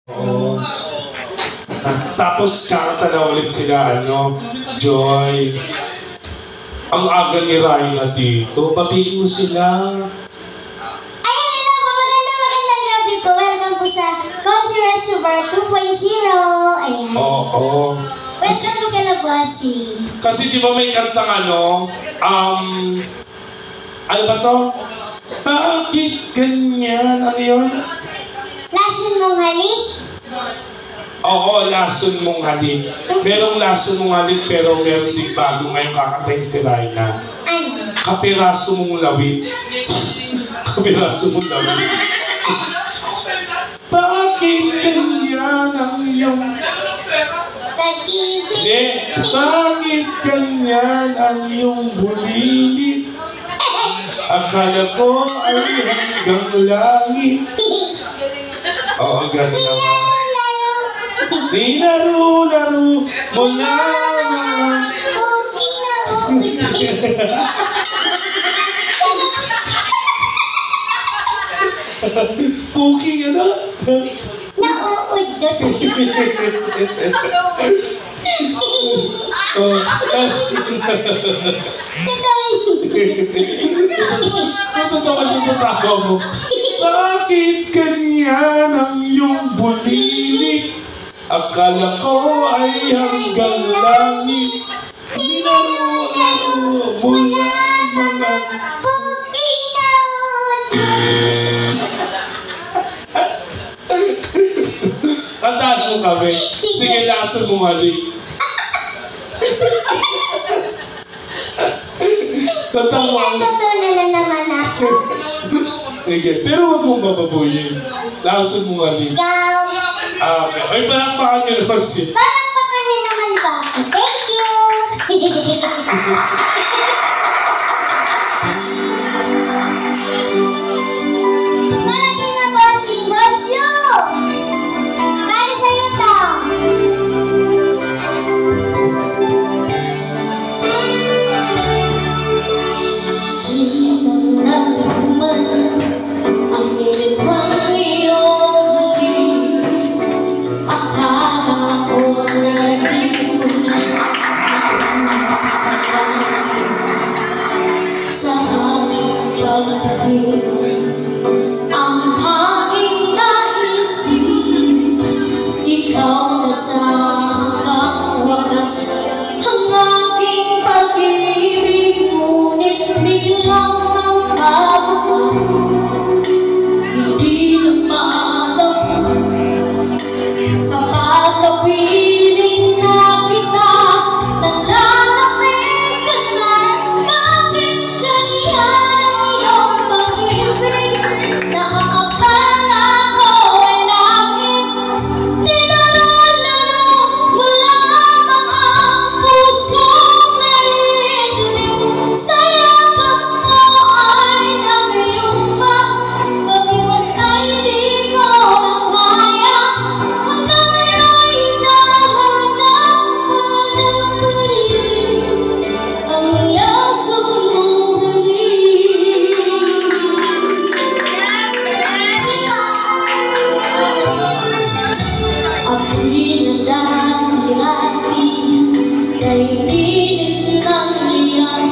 Oo. Tapos kakanta na ulit sila, Joy. Ang aga ni Raina dito. Batiin mo sila. Ayun, hello po. Magandang gabi po. Welcome po sa Country Restaurant 2.0. Ayan. Oo. Welcome po kala Bossy. Kasi di ba may kantang ano ba to? Bakit ganyan? Ano yun? Lason mong halik? Oo, lason mong halik. Merong lason mong halik pero meron din bago ngayon kakantahin si Raina. Ano? Kapiraso mong lawit. Kapiraso mong lawit. Bakit ganyan ang iyong... Nag-ibig. Hindi. Bakit ganyan ang iyong bulilit? Akala ko ay hanggang langit. Oo, gano'n naman. Nilaro-laro mo lang. Okay na, okay. Okay ka na? Nauudot. Natutuwa siya sa tawa mo. Bakit ganyan ang iyong bulilit? Akala ko ay hanggang langit. Nilaro-laro mo lang mga... Okay na, Tandaan mo kami. Sige, lason mo mali. Tatawa mo. Natutunan na naman ako. Sige, pero huwag mong bababuyin. Lason mo mali. Ikaw. Ay, palakpakan niyo naman siya. Palakpakan niyo naman ba? Thank you. Malaki na bossing. Boss Lu! Para sa'yo to. Isang natikman ang ilimang iyong halik. Akala ko na di ko na sa aking pag-ibig. Ang aking naisip, ikaw na sa hanggang wakas. Ang aking pag-ibig, ngunit biglang ng bago hindi lumalabas. Kapag napiling na kita, naglalamig ka na. Bakit ganyan ang iyong pag-ibig? Nakakakala ko ay langit. Nilalaro mo lamang ang pusong naiinig. Sa yakap mo ay nangayuma. Pag-iwas ay di ko na kaya. Hanggang ngayon hinahanap pa rin ang lasong mong halik. Ako'y nadadilati kay init ng iyan.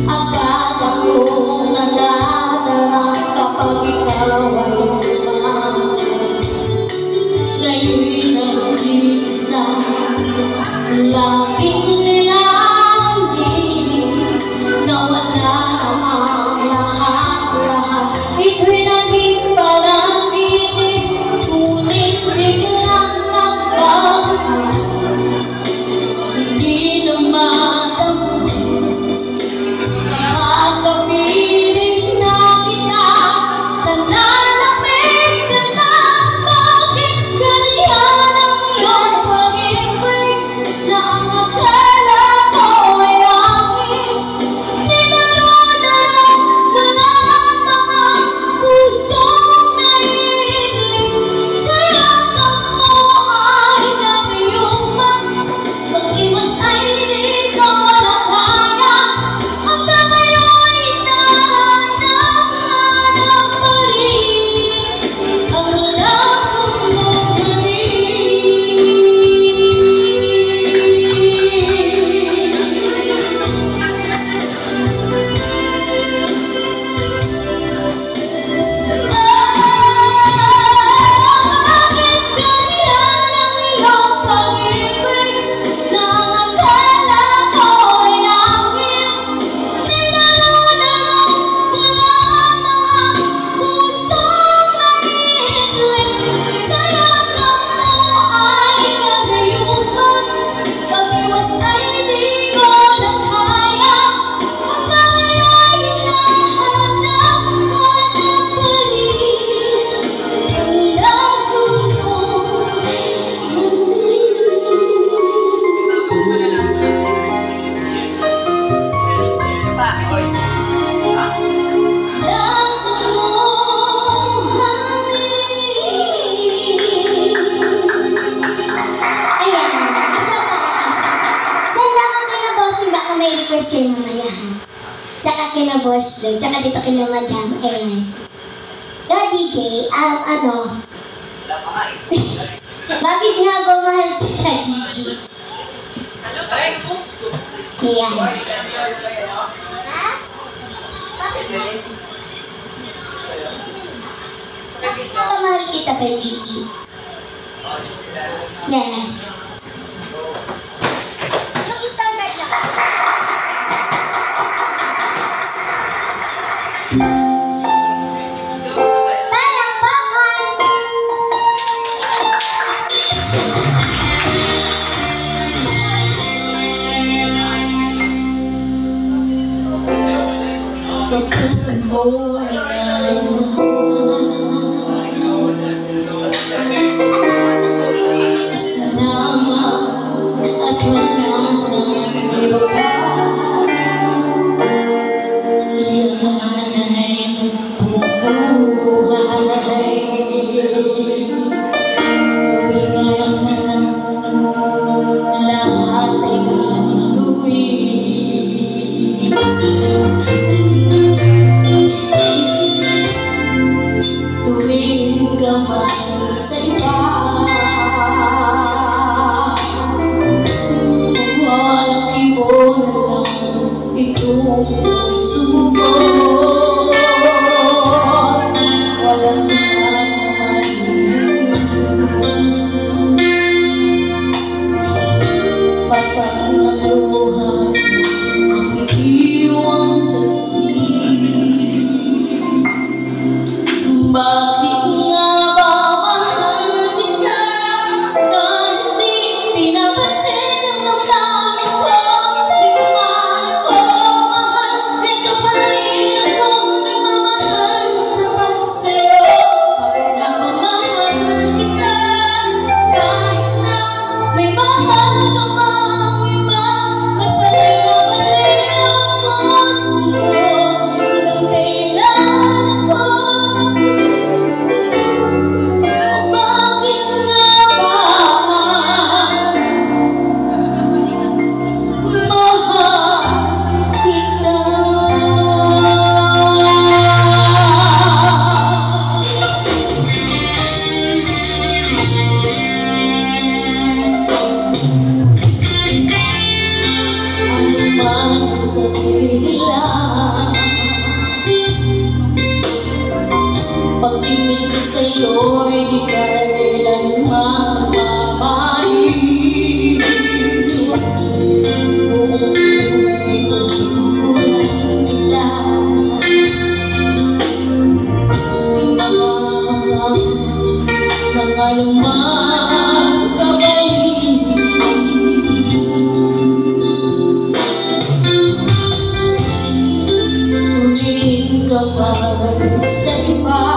Agad akong nadadala kapag ikaw ay lumapit. Ngayon'y nag-iisa, laging nilalangin na wala na ang lahat-lahat. Ito'y naging panaginip, ngunit biglang nagbago. Hindi kina Boss Joe, tsaka dito kina Madam. No, DJ, ano? Bakit nga ba mahal kita, Gigi? Ayan. Ha? Bakit nga ba mahal kita kay Gigi? Yan. Yung standard na ka. Pagtingin ko sa'yo'y di kailanman mamahalin. Buong buhay ko tutulan kita. Mga ng anumang kabalin. Tumingin ka man sa iba.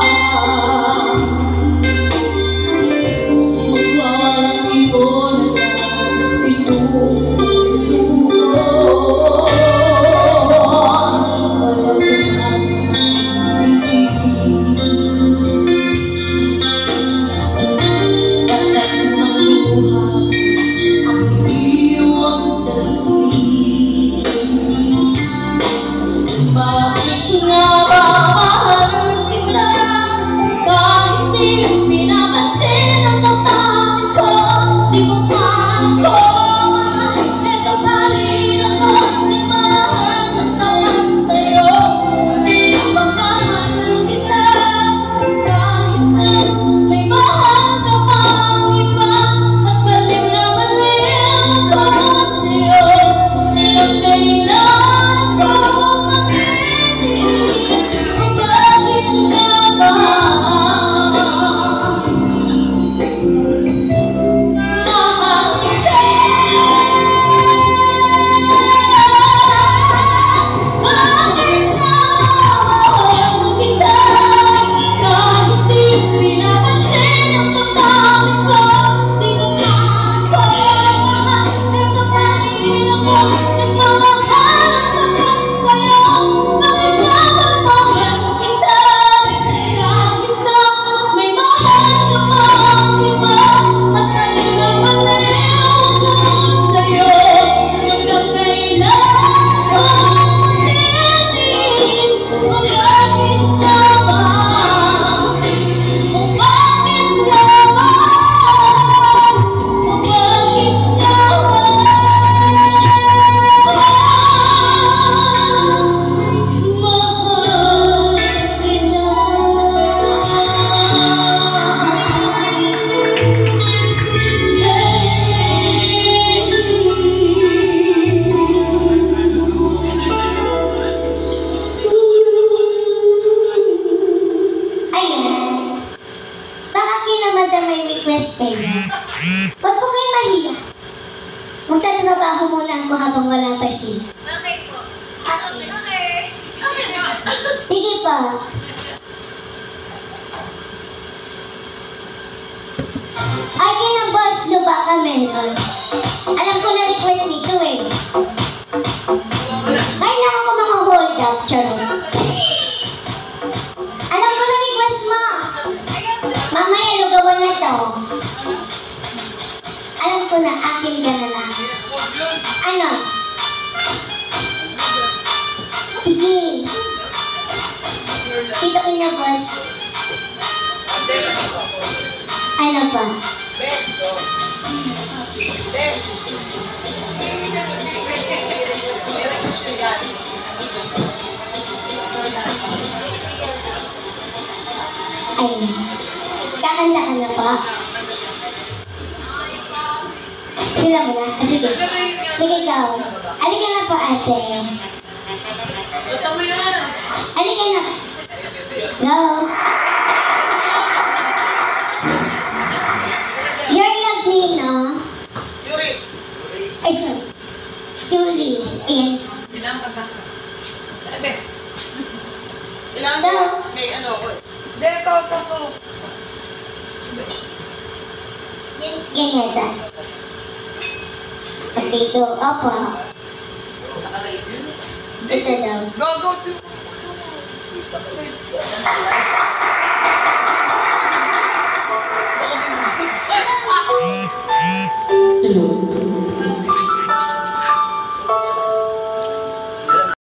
Estella. Huwag po kayo mahiya. Magtatrabaho muna ako habang wala pa siya. Okay po. Okay. Okay. Okay po. Sige po. Ay, kina-boss do ba ka meron? Alam ko na request nito eh. Ngayon lang ako mga hold up, charot. Alam ko na request mo. Mamaya, lugawan na to. Alam ko na, akin ka na lang. Ano? Sige. Dito ka na, boss. Ano pa? Ayun. Kakanta ka na pa. Sila mo na? Sige. Sige ikaw. Halika na po, ate. Halika na. Go. Your love name, no? Yuris. Ay, sorry. Yuris. Ayan. Ilang kasama? Ebe. Ilang Go. may ano ko. Dito. Yan yata. At dito, opo. Dito daw. Go. Hello.